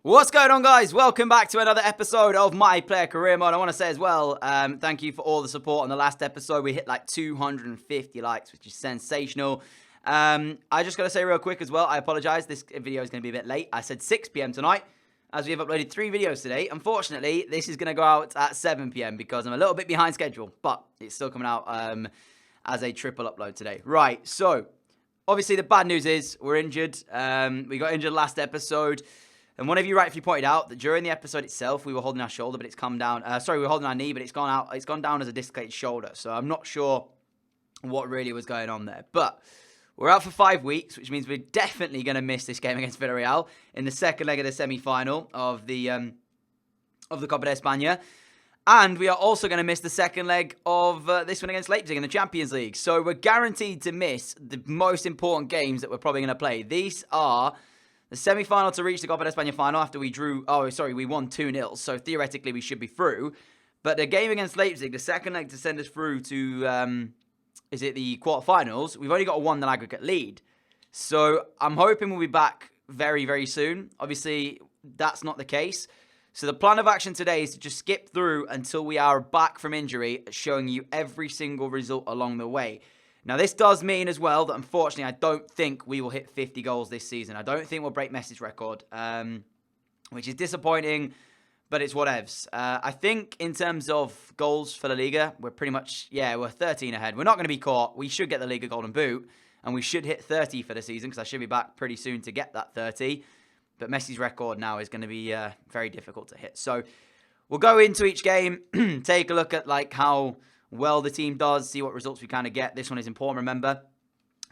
What's going on, guys? Welcome back to another episode of My Player Career Mode. I want to say as well, thank you for all the support on the last episode. We hit like 250 likes, which is sensational. I just got to say real quick as well, I apologize. This video is going to be a bit late. I said 6 p.m. tonight, as we have uploaded 3 videos today. Unfortunately, this is going to go out at 7 p.m. because I'm a little bit behind schedule, but it's still coming out as a triple upload today. Right, so obviously the bad news is we're injured. We got injured last episode. And one of you rightfully pointed out that during the episode itself, we were holding our shoulder, but it's come down. We were holding our knee, but it's gone out. It's gone down as a dislocated shoulder. So I'm not sure what really was going on there. But we're out for 5 weeks, which means we're definitely going to miss this game against Villarreal in the second leg of the semi-final of the Copa de España. And we are also going to miss the second leg of this one against Leipzig in the Champions League. So we're guaranteed to miss the most important games that we're probably going to play. These are the semi-final to reach the Copa de España final after we we won 2-0. So theoretically, we should be through. But the game against Leipzig, the second leg to send us through to, the quarterfinals, we've only got a 1-0 aggregate lead. So I'm hoping we'll be back very, very soon. Obviously, that's not the case. So the plan of action today is to just skip through until we are back from injury, showing you every single result along the way. Now, this does mean as well that, unfortunately, I don't think we will hit 50 goals this season. I don't think we'll break Messi's record, which is disappointing, but it's whatevs. I think in terms of goals for La Liga, we're pretty much, we're 13 ahead. We're not going to be caught. We should get the Liga Golden Boot, and we should hit 30 for the season, because I should be back pretty soon to get that 30. But Messi's record now is going to be very difficult to hit. So we'll go into each game, take a look at how well the team does, see what results we kind of get. This one is important, remember.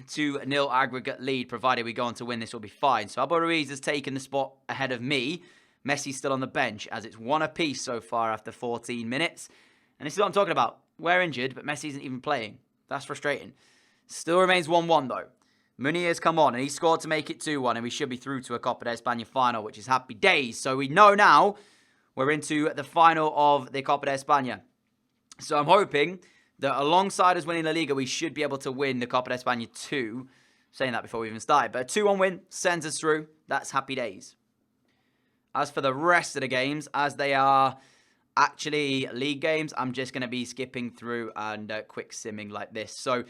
2-0 aggregate lead, provided we go on to win, this will be fine. So Alba Ruiz has taken the spot ahead of me. Messi's still on the bench, as it's 1 apiece so far after 14 minutes. And this is what I'm talking about. We're injured, but Messi isn't even playing. That's frustrating. Still remains 1-1 though. Munir's come on, and he scored to make it 2-1, and we should be through to a Copa de España final, which is happy days. So we know now we're into the final of the Copa de España. So I'm hoping that alongside us winning La Liga, we should be able to win the Copa de España 2. Saying that before we even started. But a 2-1 win sends us through. That's happy days. As for the rest of the games, as they are actually league games, I'm just going to be skipping through and quick simming like this. So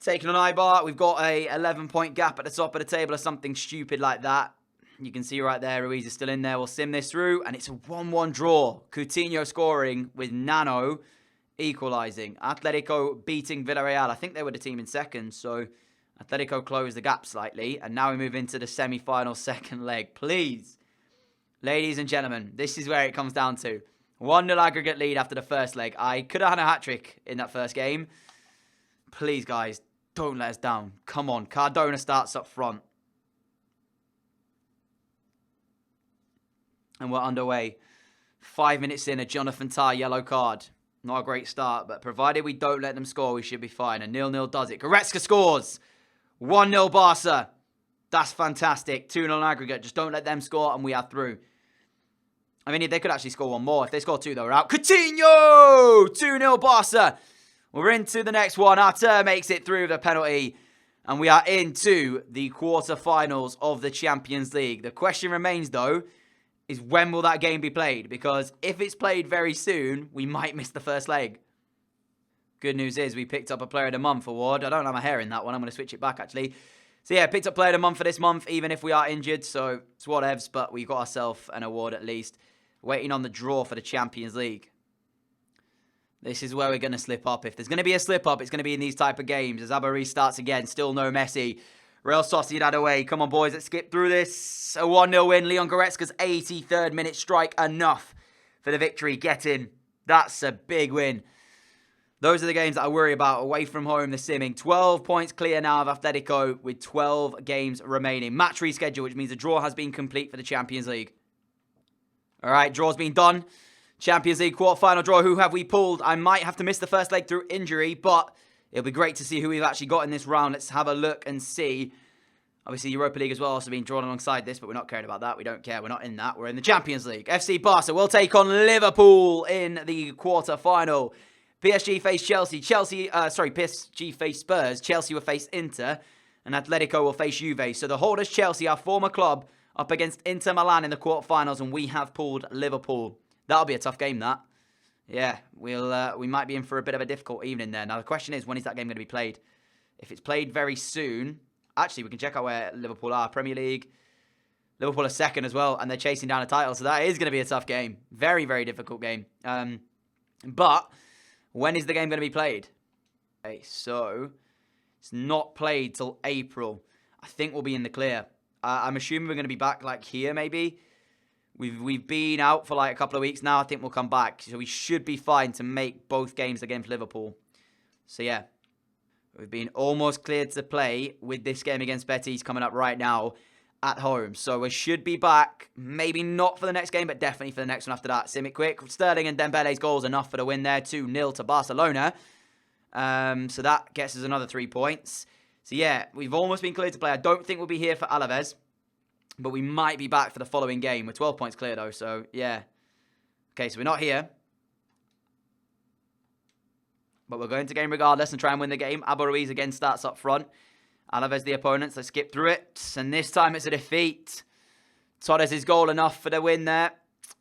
taking an Eibar, we've got a 11-point gap at the top of the table or something stupid like that. You can see right there, Ruiz is still in there. We'll sim this through, and it's a 1-1 draw. Coutinho scoring with Nano equalising. Atletico beating Villarreal. I think they were the team in second, so Atletico closed the gap slightly. And now we move into the semi-final second leg. Please, ladies and gentlemen, this is where it comes down to. 1-0 aggregate lead after the first leg. I could have had a hat-trick in that first game. Please, guys, don't let us down. Come on, Cardona starts up front. And we're underway. 5 minutes in, a Jonathan Tah yellow card. Not a great start, but provided we don't let them score, we should be fine. And 0-0 does it. Goretzka scores. 1-0 Barca. That's fantastic. 2-0 aggregate. Just don't let them score, and we are through. I mean, they could actually score one more. If they score 2, they're out. Coutinho! 2-0 Barca. We're into the next one. Artur makes it through the penalty. And we are into the quarterfinals of the Champions League. The question remains, though, is when will that game be played? Because if it's played very soon, we might miss the first leg. Good news is we picked up a Player of the Month award. I don't have my hair in that one. I'm going to switch it back, actually. So, yeah, picked up Player of the Month for this month, even if we are injured. So, it's whatevs, but we got ourselves an award at least. Waiting on the draw for the Champions League. This is where we're going to slip up. If there's going to be a slip up, it's going to be in these type of games. As Alba Ruiz starts again, still no Messi. Real Sociedad away. Come on, boys. Let's skip through this. A 1-0 win. Leon Goretzka's 83rd minute strike. Enough for the victory. Get in. That's a big win. Those are the games that I worry about. Away from home, the simming. 12 points clear now of Atletico with 12 games remaining. Match reschedule, which means the draw has been complete for the Champions League. All right, draw's been done. Champions League quarterfinal draw. Who have we pulled? I might have to miss the first leg through injury, but it'll be great to see who we've actually got in this round. Let's have a look and see. Obviously, Europa League as well also being drawn alongside this, but we're not caring about that. We don't care. We're not in that. We're in the Champions League. FC Barca will take on Liverpool in the quarter-final. PSG face Chelsea. PSG face Spurs. Chelsea will face Inter. And Atletico will face Juve. So the holders, Chelsea, our former club, up against Inter Milan in the quarterfinals, and we have pulled Liverpool. That'll be a tough game, that. Yeah, we might be in for a bit of a difficult evening there. Now, the question is, when is that game going to be played? If it's played very soon... Actually, we can check out where Liverpool are. Premier League. Liverpool are second as well, and they're chasing down a title, so that is going to be a tough game. Very, very difficult game. But when is the game going to be played? Okay, so it's not played till April. I think we'll be in the clear. I'm assuming we're going to be back like here, maybe. We've been out for like a couple of weeks now. I think we'll come back. So we should be fine to make both games against Liverpool. So yeah, we've been almost cleared to play with this game against Betis coming up right now at home. So we should be back. Maybe not for the next game, but definitely for the next one after that. Sim it quick. Sterling and Dembele's goals enough for the win there. 2-0 to Barcelona. So that gets us another 3 points. So yeah, we've almost been cleared to play. I don't think we'll be here for Alaves, but we might be back for the following game. We're 12 points clear though, so yeah. Okay, so we're not here. But we're going to game regardless and try and win the game. Abba Ruiz again starts up front. Alaves the opponents. Let's skip through it. And this time it's a defeat. Torres' goal enough for the win there.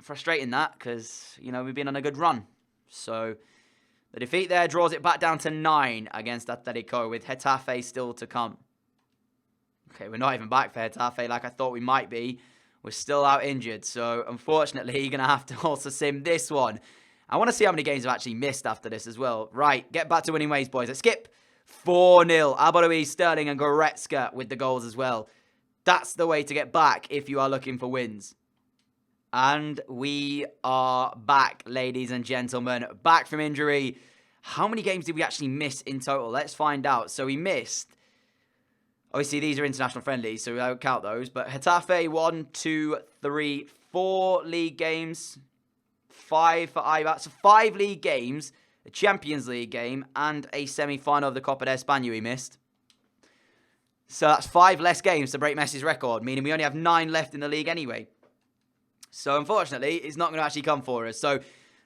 Frustrating that because, you know, we've been on a good run. So the defeat there draws it back down to 9 against Atletico with Getafe still to come. Okay, we're not even back for Getafe like I thought we might be. We're still out injured. So unfortunately, you're going to have to also sim this one. I want to see how many games I've actually missed after this as well. Right, get back to winning ways, boys. Let's skip. 4-0. Abba Ruiz, Sterling, and Goretzka with the goals as well. That's the way to get back if you are looking for wins. And we are back, ladies and gentlemen. Back from injury. How many games did we actually miss in total? Let's find out. So we missed... Obviously, these are international friendlies, so I don't count those. But Getafe, 1, 2, 3, 4 league games... 5 for Ibar. So 5 league games, a Champions League game, and a semi-final of the Copa de España we missed. So that's 5 less games to break Messi's record, meaning we only have 9 left in the league anyway. So unfortunately, it's not going to actually come for us. So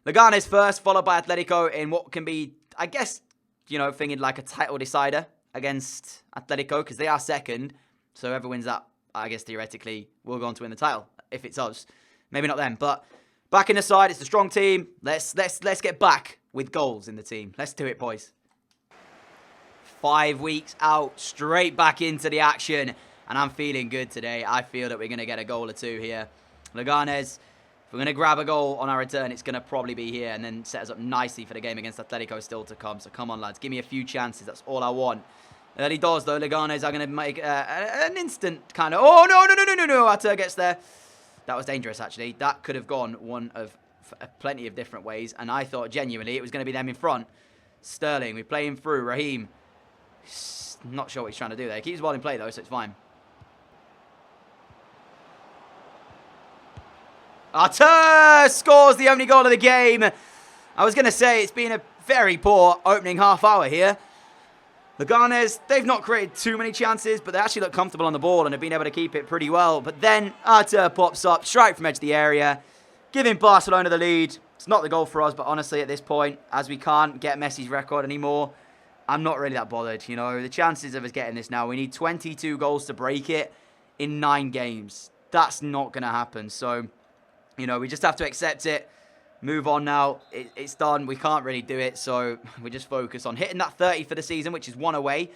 Leganes first, followed by Atletico in what can be, I guess, you know, thinking like a title decider against Atletico, because they are second. So whoever wins that, I guess theoretically, will go on to win the title, if it's us. Maybe not them, but... Back in the side, it's a strong team. Let's get back with goals in the team. Let's do it, boys. 5 weeks out, straight back into the action. And I'm feeling good today. I feel that we're going to get a goal or 2 here. Leganes, if we're going to grab a goal on our return, it's going to probably be here. And then set us up nicely for the game against Atletico still to come. So come on, lads. Give me a few chances. That's all I want. Early doors, though. Leganes are going to make an instant kind of... Oh, no. Artur gets there. That was dangerous, actually. That could have gone one of plenty of different ways. And I thought, genuinely, it was going to be them in front. Sterling, we play him through. Raheem, not sure what he's trying to do there. He keeps the ball in play, though, so it's fine. Artur scores the only goal of the game. I was going to say, it's been a very poor opening half hour here. Leganes, they've not created too many chances, but they actually look comfortable on the ball and have been able to keep it pretty well. But then Artur pops up, straight from edge of the area, giving Barcelona the lead. It's not the goal for us, but honestly, at this point, as we can't get Messi's record anymore, I'm not really that bothered. You know, the chances of us getting this now, we need 22 goals to break it in 9 games. That's not going to happen. So, you know, we just have to accept it. Move on now. It's done. We can't really do it. So we just focus on hitting that 30 for the season, which is 1 away.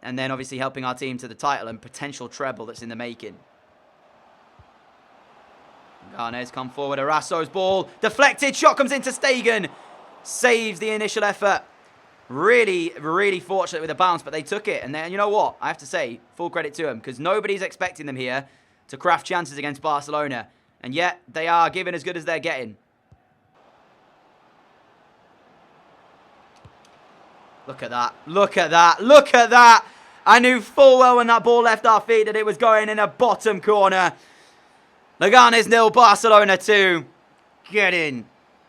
And then obviously helping our team to the title and potential treble that's in the making. Garnes come forward. Arasso's ball. Deflected. Shot comes into Stegen. Saves the initial effort. Really, really fortunate with the bounce, but they took it. And then, you know what? I have to say, full credit to them, because nobody's expecting them here to craft chances against Barcelona. And yet, they are giving as good as they're getting. Look at that. Look at that. Look at that. I knew full well when that ball left our feet that it was going in a bottom corner. Leganes 0, Barcelona 2. Get in.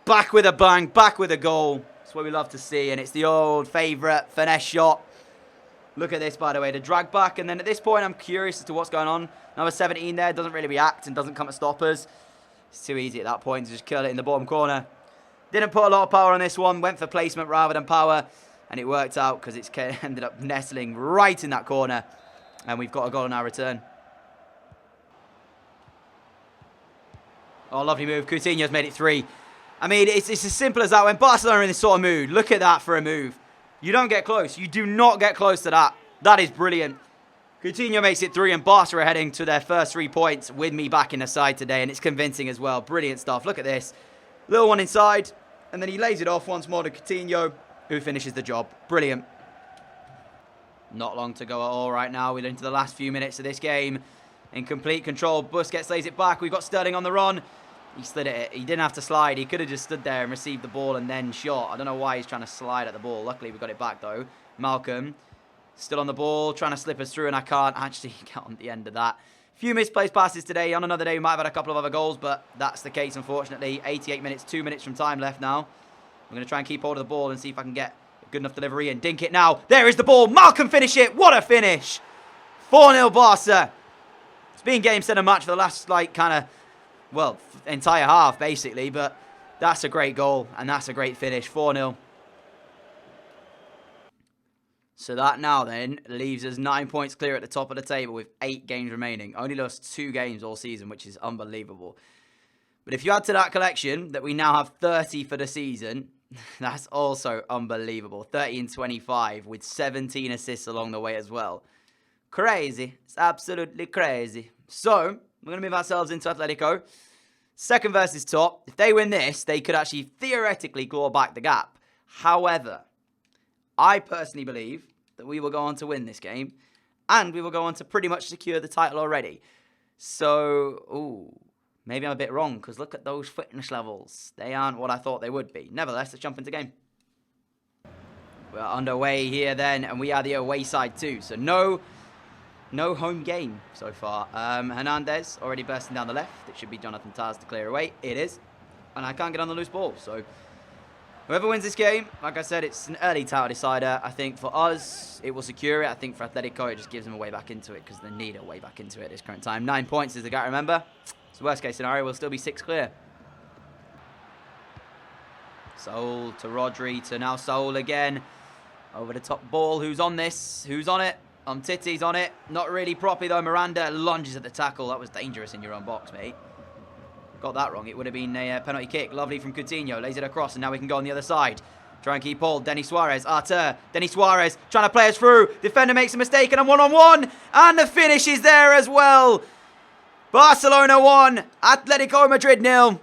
Back with a bang. Back with a goal. That's what we love to see. And it's the old favourite finesse shot. Look at this, by the way. The drag back. And then at this point, I'm curious as to what's going on. Number 17 there. Doesn't really react and doesn't come to stop us. It's too easy at that point to just kill it in the bottom corner. Didn't put a lot of power on this one. Went for placement rather than power. And it worked out because it's ended up nestling right in that corner. And we've got a goal on our return. Oh, lovely move. Coutinho's made it 3. I mean, it's as simple as that. When Barcelona are in this sort of mood, look at that for a move. You don't get close. You do not get close to that. That is brilliant. Coutinho makes it 3, and Barca are heading to their first 3 points with me back in the side today, and it's convincing as well. Brilliant stuff. Look at this. Little one inside, and then he lays it off once more to Coutinho, who finishes the job. Brilliant. Not long to go at all right now. We're into the last few minutes of this game. In complete control, Busquets lays it back. We've got Sterling on the run. He slid it. He didn't have to slide. He could have just stood there and received the ball and then shot. I don't know why he's trying to slide at the ball. Luckily, we got it back, though. Malcolm, still on the ball, trying to slip us through, and I can't actually get on the end of that. Few misplaced passes today. On another day, we might have had a couple of other goals, but that's the case, unfortunately. 88 minutes, 2 minutes from time left now. I'm going to try and keep hold of the ball and see if I can get a good enough delivery and dink it now. There is the ball. Malcolm finish it. What a finish. 4-0 Barca. It's been game center match for the last, entire half, basically. But that's a great goal, and that's a great finish. 4-0. So that now then leaves us 9 points clear at the top of the table with 8 games remaining. Only lost 2 games all season, which is unbelievable. But if you add to that collection that we now have 30 for the season, that's also unbelievable. 30 and 25 with 17 assists along the way as well. Crazy. It's absolutely crazy. So, we're going to move ourselves into Atletico. Second versus top. If they win this, they could actually theoretically claw back the gap. However, I personally believe that we will go on to win this game. And we will go on to pretty much secure the title already. So, maybe I'm a bit wrong, because look at those fitness levels. They aren't what I thought they would be. Nevertheless, let's jump into game. We're underway here then, and we are the away side too. So no home game so far. Hernandez already bursting down the left. It should be Jonathan Tars to clear away. It is. And I can't get on the loose ball. So whoever wins this game, like I said, it's an early title decider. I think for us, it will secure it. I think for Atletico, it just gives them a way back into it, because they need a way back into it at this current time. 9 points is the guy, remember? So worst case scenario, we'll still be 6 clear. Saul to Rodri to now Saul again. Over the top ball. Who's on this? Who's on it? Titty's on it. Not really properly though. Miranda lunges at the tackle. That was dangerous in your own box, mate. Got that wrong. It would have been a penalty kick. Lovely from Coutinho. Lays it across, and now we can go on the other side. Try and keep hold. Denis Suarez. Artur. Denis Suarez trying to play us through. Defender makes a mistake, and a one-on-one. And the finish is there as well. Barcelona 1. Atletico Madrid 0.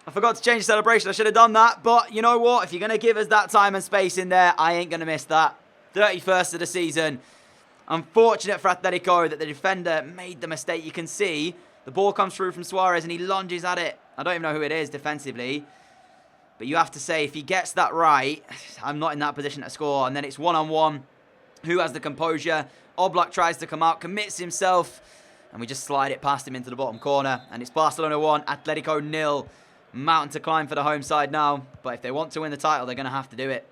I forgot to change the celebration. I should have done that. But you know what? If you're going to give us that time and space in there, I ain't going to miss that. 31st of the season. Unfortunate for Atletico that the defender made the mistake. You can see the ball comes through from Suarez and he lunges at it. I don't even know who it is defensively. But you have to say, if he gets that right, I'm not in that position to score. And then it's one-on-one. Who has the composure? Oblak tries to come out, commits himself. And we just slide it past him into the bottom corner. And it's Barcelona 1, Atletico 0. Mountain to climb for the home side now. But if they want to win the title, they're going to have to do it.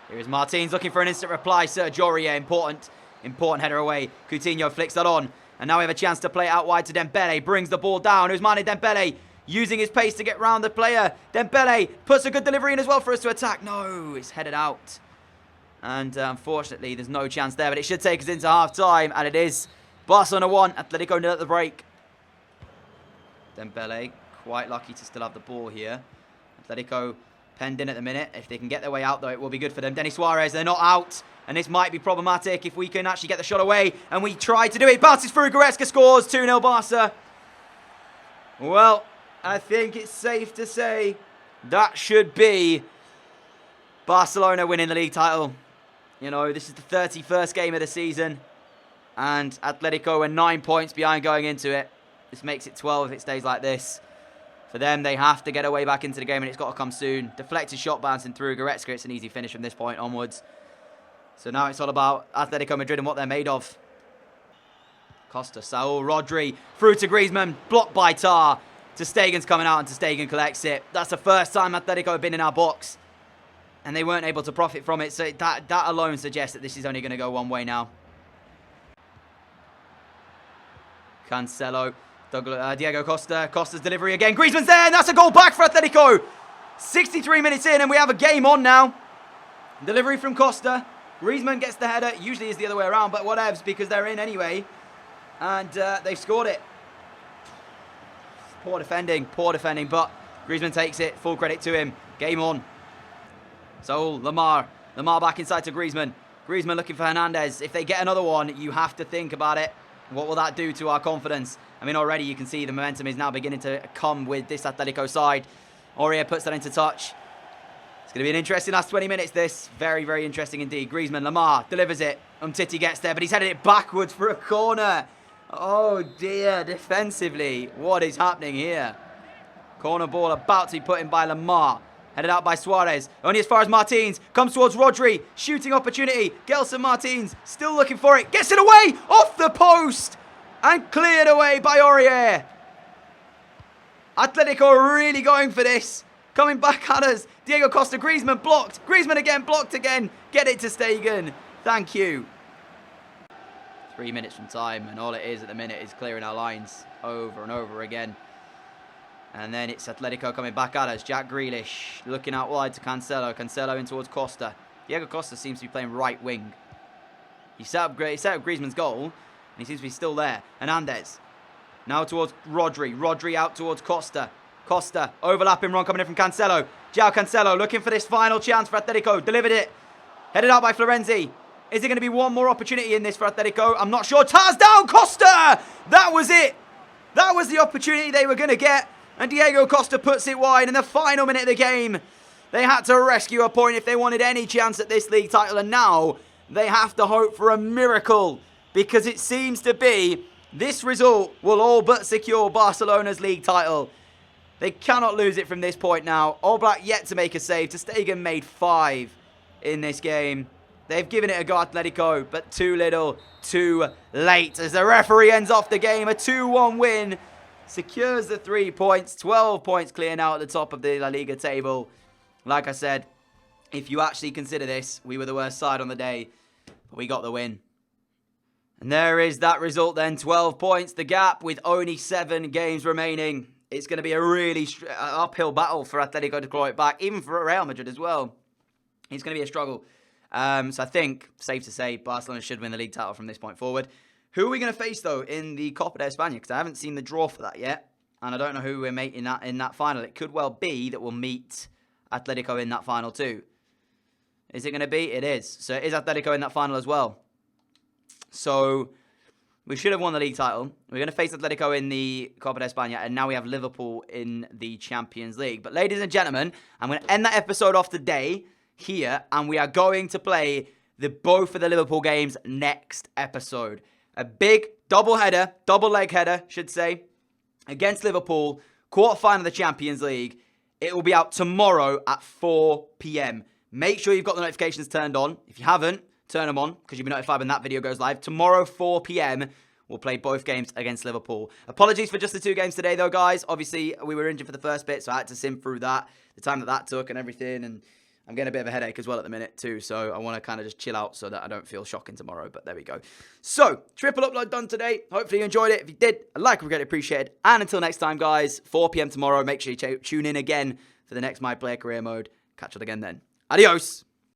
Here is Martins looking for an instant reply. Sergio Aurier, important header away. Coutinho flicks that on. And now we have a chance to play it out wide to Dembele. Brings the ball down. Ousmane Dembele using his pace to get round the player. Dembele puts a good delivery in as well for us to attack. No, it's headed out. And unfortunately, there's no chance there. But it should take us into half-time. And it is Barcelona 1, Atletico 0 at the break. Dembele quite lucky to still have the ball here. Atletico penned in at the minute. If they can get their way out, though, it will be good for them. Denis Suarez, they're not out. And this might be problematic if we can actually get the shot away. And we try to do it. Bounces through. Goretzka scores. 2-0 Barca. Well, I think it's safe to say that should be Barcelona winning the league title. You know, this is the 31st game of the season. And Atletico are 9 points behind going into it. This makes it 12 if it stays like this. For them, they have to get a way back into the game, and it's got to come soon. Deflected shot bouncing through. Goretzka, it's an easy finish from this point onwards. So now it's all about Atletico Madrid and what they're made of. Costa, Saul, Rodri, through to Griezmann, blocked by Tar. Ter Stegen's coming out, and Ter Stegen collects it. That's the first time Atletico have been in our box. And they weren't able to profit from it, so that alone suggests that this is only going to go one way now. Cancelo. Diego Costa. Costa's delivery again. Griezmann's there, and that's a goal back for Atletico. 63 minutes in, and we have a game on now. Delivery from Costa. Griezmann gets the header. Usually is the other way around, but whatevs, because they're in anyway. And they've scored it. Poor defending, but Griezmann takes it. Full credit to him. Game on. So, Lamar back inside to Griezmann. Griezmann looking for Hernandez. If they get another one, you have to think about it. What will that do to our confidence? I mean, already you can see the momentum is now beginning to come with this Atletico side. Aurier puts that into touch. It's going to be an interesting last 20 minutes, this. Very, very interesting indeed. Griezmann, Lamar delivers it. Umtiti gets there, but he's headed it backwards for a corner. Oh, dear. Defensively, what is happening here? Corner ball about to be put in by Lamar. Headed out by Suarez. Only as far as Martins. Comes towards Rodri. Shooting opportunity. Gelson Martins still looking for it. Gets it away. Off the post. And cleared away by Aurier. Atletico are really going for this. Coming back at us. Diego Costa. Griezmann blocked. Griezmann again. Blocked again. Get it to Stegen. Thank you. 3 minutes from time. And all it is at the minute is clearing our lines over and over again. And then it's Atletico coming back at us. Jack Grealish looking out wide to Cancelo. Cancelo in towards Costa. Diego Costa seems to be playing right wing. He set up Griezmann's goal. And he seems to be still there. Hernandez. Now towards Rodri. Rodri out towards Costa. Costa. Overlapping run coming in from Cancelo. João Cancelo looking for this final chance for Atletico. Delivered it. Headed out by Florenzi. Is there going to be one more opportunity in this for Atletico? I'm not sure. Tars down Costa. That was it. That was the opportunity they were going to get. And Diego Costa puts it wide in the final minute of the game. They had to rescue a point if they wanted any chance at this league title. And now they have to hope for a miracle. Because it seems to be this result will all but secure Barcelona's league title. They cannot lose it from this point now. All Black yet to make a save. Ter Stegen made 5 in this game. They've given it a go, Atletico, but too little, too late. As the referee ends off the game, a 2-1 win. Secures the 3 points, 12 points clear now at the top of the La Liga table. Like I said, if you actually consider this, we were the worst side on the day, but we got the win. And there is that result then, 12 points, the gap with only 7 games remaining. It's going to be a really uphill battle for Atletico to claw it back, even for Real Madrid as well. It's going to be a struggle. So I think, safe to say, Barcelona should win the league title from this point forward. Who are we going to face, though, in the Copa de España? Because I haven't seen the draw for that yet. And I don't know who we're meeting in that final. It could well be that we'll meet Atletico in that final too. Is it going to be? It is. So it is Atletico in that final as well. So we should have won the league title. We're going to face Atletico in the Copa de España. And now we have Liverpool in the Champions League. But ladies and gentlemen, I'm going to end that episode off today here. And we are going to play both of the Liverpool games next episode. A big double leg header, should say, against Liverpool, quarter-final of the Champions League. It will be out tomorrow at 4 p.m. Make sure you've got the notifications turned on. If you haven't, turn them on, because you'll be notified when that video goes live. Tomorrow, 4 p.m., we'll play both games against Liverpool. Apologies for just the 2 games today, though, guys. Obviously, we were injured for the first bit, so I had to sim through that, the time that took and everything, and I'm getting a bit of a headache as well at the minute too, so I want to kind of just chill out so that I don't feel shocking tomorrow, but there we go. So, triple upload done today. Hopefully you enjoyed it. If you did, a like would be greatly appreciated. And until next time, guys, 4 p.m. tomorrow, make sure you tune in again for the next My Player Career Mode. Catch up again then. Adios!